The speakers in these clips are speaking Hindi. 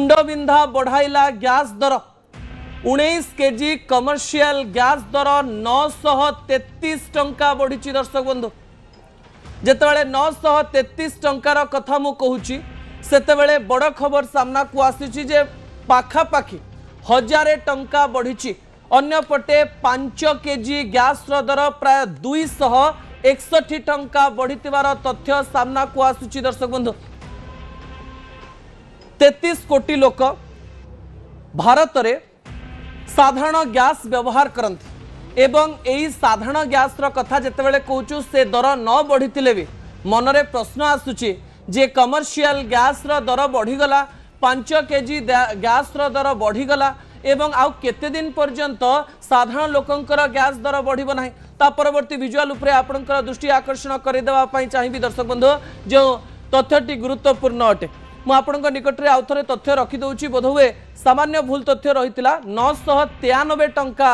मुंडबिंधा बढ़ाइला गैस दर 19 केजी कमर्शियल गैस दर 933 टंका बढ़ी। दर्शक बंधु जितेबाला 933 टंकार कथा मु कहूची सेतेबेले बड़ खबर सामना को आसी जे पाखापाखि 1000 टंका बढ़ी। अन्यपटे 5 केजी गैस दर प्राय 261 टंका बढ़ी तथ्य सामना को आसुची। दर्शक बंधु 33 कोटी लोक भारत रे साधारण गैस व्यवहार करती एवं यही साधारण गैस कथा जितेबाला कहूँ से दर न बढ़ी भी मनरे प्रश्न आसुची जे कमर्शियल गैस दर बढ़ीगला 5 केजी गैस दर बढ़ीगला एवं आउ केते दिन पर्यंत साधारण लोकंकर गैस दर बढ़िबो नाही। ता परवर्ती विजुअल उपरे आपनकर दृष्टि आकर्षण करिदेवा पई चाहिबी। दर्शक बंधु जो तथ्यटी गुरुत्वपूर्ण अटे मु आपनक निकट रे आउथरे तथ्य रखि दउची। बोधहुए सामान्य भूल तथ्य रहितला 993 टंका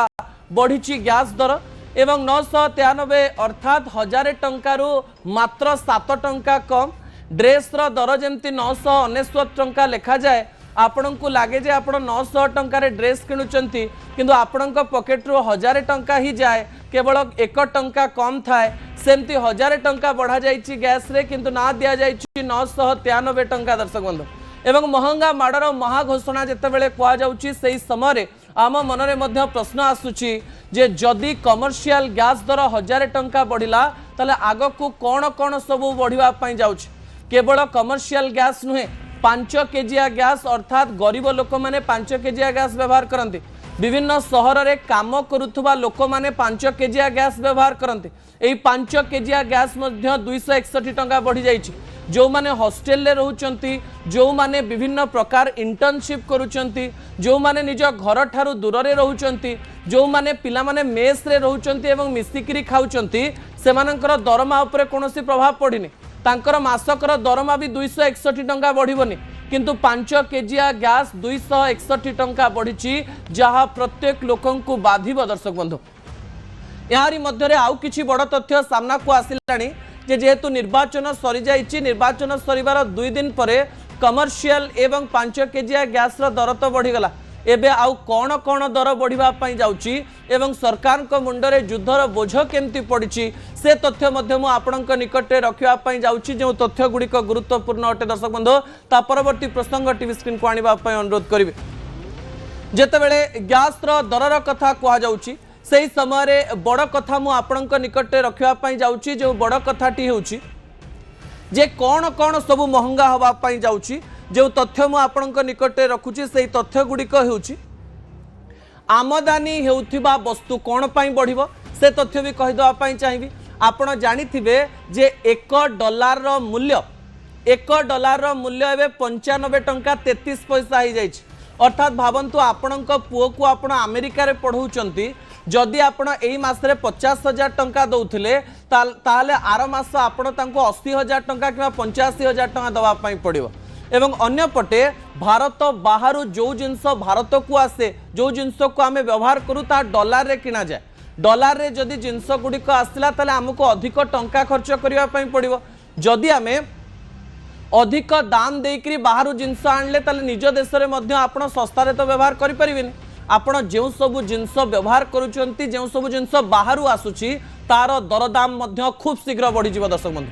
बढ़ी गैस दर एवं 993 अर्थात 1000 टंकारु मात्र 7 टंका कम। ड्रेस दर जमती 999 टंका लिखा जाए आपण को लगे जे आपण 900 टंकार ड्रेस किणुचंती किंतु आपण पॉकेट रू 1000 टंका ही जाए केवल 1 टंका कम थाए। सेमती 1000 टंका बढ़ा जाइछि गैस रे किंतु ना दिया जाइछि 993 टंका। दर्शक बंधु एवं महंगा माडर महाघोषणा जितेबाला कह जाउछि सेही समय आम मनरे मध्य प्रश्न आसुछि जे जदि कमर्शियल गैस दर 1000 टंका बढ़िला ताले आग को कौन कौन सब बढ़िबा पई जाउछि। केवल कमर्शियल गैस नुहे 5 केजिया गैस अर्थात गरीब लोक मैंने 5 केजिया गैस व्यवहार करते। विभिन्न सहर रे काम करुथुबा लोक मैंने 5 केजिया गैस व्यवहार करते। यही 5 केजिया गैस मध्य 261 टंका बढ़ी जाइछि। जो माने हॉस्टेल रे रहउचंती जो माने विभिन्न प्रकार इंटर्नशिप करूचंती जो माने निज घर ठारू दूर रे रहउचंती जो माने पिला माने मेस रे रहउचंती एवं मिसिकिरी खाउचंती सेमानकर दरमा उपरे कोनोसी प्रभाव पड़िनी। तांकर मासकर दरमा भी 261 टंका बढ़िबनी किंतु 5 केजिया गैस 261 टंका बढ़ी जहाँ प्रत्येक लोकं को बाधिब। दर्शक बंधु यारी मध्य आउ किछि बड़ तथ्य सामना को आसिलानी जे जेहेतु निर्वाचन सरी जाइछि निर्वाचन सरीबार 2 दिन परे कमर्शियल एवं 5 केजिया गैस दर तो बढ़ीगला एबे आउ कौन कौन दर बढ़िबा पई जाउछि एवं सरकार को मुंडरे युद्धर बोझ केमती पड़िछि से तथ्य मध्य मु आपणक निकटे रखिबा पई जाउछि। जो तथ्य गुड़िक गुरुत्वपूर्ण अटे दर्शक बंधु ता परवर्ती प्रसंग टीवी स्क्रीन को आनिबा पई अनुरोध करिवे। जेतेबेले गैस दरर कथा कह जाउछि सेही समय रे बड़ कथा मु आपणक निकटे रखिबा पई जाउछि। जो बड़ कथाटी होउछि जे कौन कौन सब महंगा हवा पई जाउछि जो तथ्य मु आपणक निकटे रखुछि सेही तथ्य गुड़िक होउछि आमदानी हेउथिबा वस्तु कौन पई बढ़िबो से तथ्य भी कहिदवा पई चाहिबी। आपण जानिथिबे जे $1 मूल्य एबे 95 टंका 33 पैसा हो जाइछि। अर्थात भावंतु आपणक पुओ को आपण अमेरिका रे पढ़ौचंती जदि आपण एई मासरे 50,000 टंका दउथिले ताले आर मास आपण तांको 80,000 टंका किबा 85,000 टंका दवा पई पड़िबो। एवं अन्य पटे भारत बाहर जो जिनस भारत को आसे जो जिनस को आम व्यवहार करूँ ता डॉलर रे किना जाए। डॉलर रे जदि जिनस गुड़िक आसला ताले हमको अधिक टंका खर्च करने पड़ो। जदि आम अधिक दाम देकरी बाहर जिनस आणले ताले निज देश में आपण सस्तार तो व्यवहार करें। आपण जो सब जिनस व्यवहार करुँच जो सब जिनस बाहर आसूची तार दरदाम खूब शीघ्र बढ़ी। दर्शक बंधु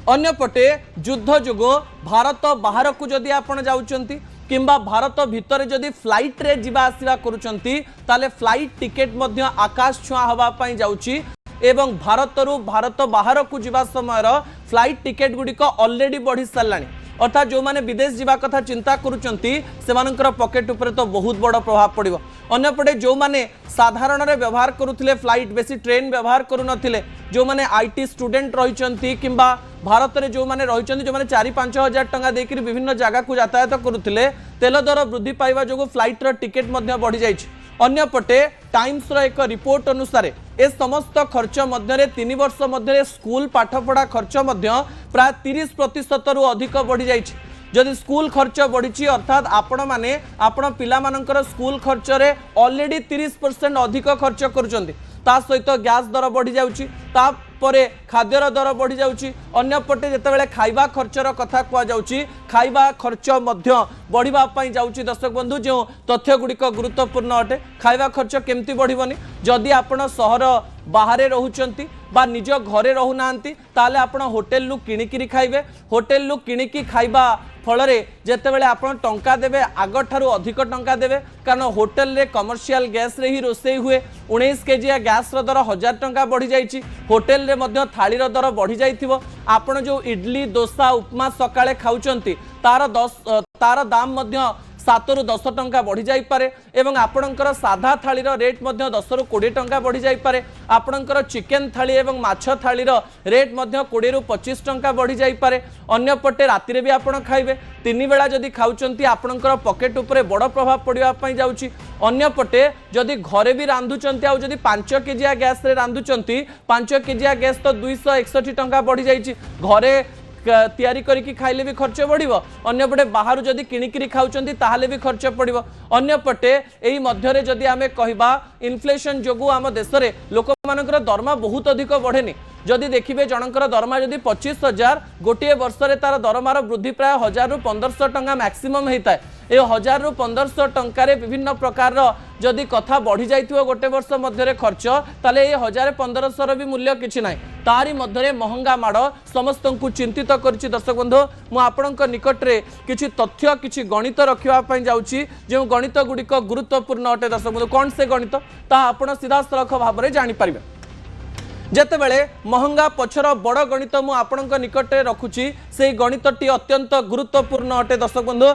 अन्यपटे युद्ध जोगो भारत बाहर को जदि आपण जाउचंती किंबा भारत भितर जदि फ्लाइट रे जिबा आसिबा करूचंती ताले फ्लाइट टिकेट मध्य आकाश छुआ हवा पई जाउची एवं भारत बाहर को जिबा समय फ्लाइट टिकेट गुड़िक ऑलरेडी बढ़ी सारलानी। अर्थात जो माने विदेश जिबा कथा चिंता करूचंती सेमानकर पॉकेट उपरे तो बहुत बड़ प्रभाव पड़िबो। अन्यपटे जो माने साधारण रे व्यवहार करुथिले फ्लाइट बेसी ट्रेन व्यवहार करू नथिले जो माने आईटी स्टूडेंट रहिचंती किंबा भारत रे जो माने रहिचंती जो माने 4-5 हजार टंका देकरी विभिन्न जगह को यातायात करुथिले तेल दर वृद्धि पाइबा जोगो फ्लाइट रो टिकेट मध्य बढ़ी जाइछि। अन्यपटे टाइम्स रो एक रिपोर्ट अनुसार ए समस्त खर्च मध्य 3 वर्ष मध्य स्कूल पाठपढ़ा खर्च मध्य प्राय 30% रु अधिक बढ़ी जाइछि। जदि स्कूल खर्च बढ़ी अर्थात आपण माने आपण पिला मानकर स्कूल खर्च रे ऑलरेडी 30% अधिक खर्च करुचंती ता सहित गैस दर बढ़ी जाउछि ता परे खाद्यर दर बढ़ी जाउची अन्यपटे जेतेबेले खाइबा खर्चर कथा कुआ जाउची खाइबा खर्च मध्य बढ़िबा पई जाउची दर्शक बंधु जो तथ्य गुड़िक गुरुत्वपूर्ण अटे खाइबा खर्च केमती बढ़िबनी जदि आपण सहर बाहरे रहुचंती बा निज घरे रहुनांती ताले आपण होटेल लु किणिकिरी खाइबे होटेल लु किणिकी खाइबा फलरे जेतेबेले आपण टंका देबे आग ठारू अधिक टंका देबे कारण होटेल रे कमर्शियल गैस रे ही रोसई हुए 19 केजिया गैस रो दर 1000 टंका बढ़ी जाइची होटेल रे मध्य थाली रो दर बढ़ी जाइथिबो आपण जो इडली डोसा उपमा सकाळे खाउचंती तार दाम मध्य 7 रु 10 टंका बढ़ी जाई पारे एवं आपणकर साधा थाली रेट मध्य 10 रु 20 टंका बढ़ी जाई पारे आपणकर चिकेन थाली एवं माछ थाली रेट मध्य 20 रु 25 टंका बढ़ी जाई पारे अन्य पटे राति रे भी आपण खाइबे तीन बेला जदि खाउचंती आपणकर पॉकेट उपरे बड़ प्रभाव पड़िबा पई जाउची अन्य पटे जदि घरे भी रांधुचंती आ जदि 5 केजिया गैस रे रांधुचंती 5 केजिया गैस तो 261 टंका बढ़ी जाइची घरे तैयारी करिकी खाइले भी खर्च बढ़िबो अन्यपटे बाहर जदि किणिकिरी खाउचंती ताहाले भी खर्च पड़िबो अन्यपटे एही मध्य रे जदि आमे कहिबा इन्फ्लेशन जोगु आम देश रे लोक मानकर दरमा बहुत अधिक बढ़ेनी जदि देखिबे जनकर दरमा जदि 25,000 गोटे वर्ष रे तार दरमार वृद्धि प्राय 1000 रु 1500 टंका मैक्सिमम हेता ए 1000 रु 1500 टंका रे विभिन्न प्रकार जदि कथा बढ़ी जाइथिबो गोटे वर्ष मध्य रे खर्च ताले ए 1000-1500 रो भी मूल्य किछि नाही तारी मध्य रे महंगा माड़ समस्त को चिंतित करछि दर्शक बंधु मु आपणक निकट रे किछि तथ्य किछि गणित रखिबा पई जाउछि जे गणित गुडिक गुरुत्वपूर्ण अटे दर्शक बंधु कोन से गणित ता आपण सीधा सलख भाव रे जानि परिबे जेतेबेले महंगा पछर बड़ गणित मु आपणक निकट रे रखुछि से गणितटी अत्यंत गुरुत्वपूर्ण अटे दर्शक बंधु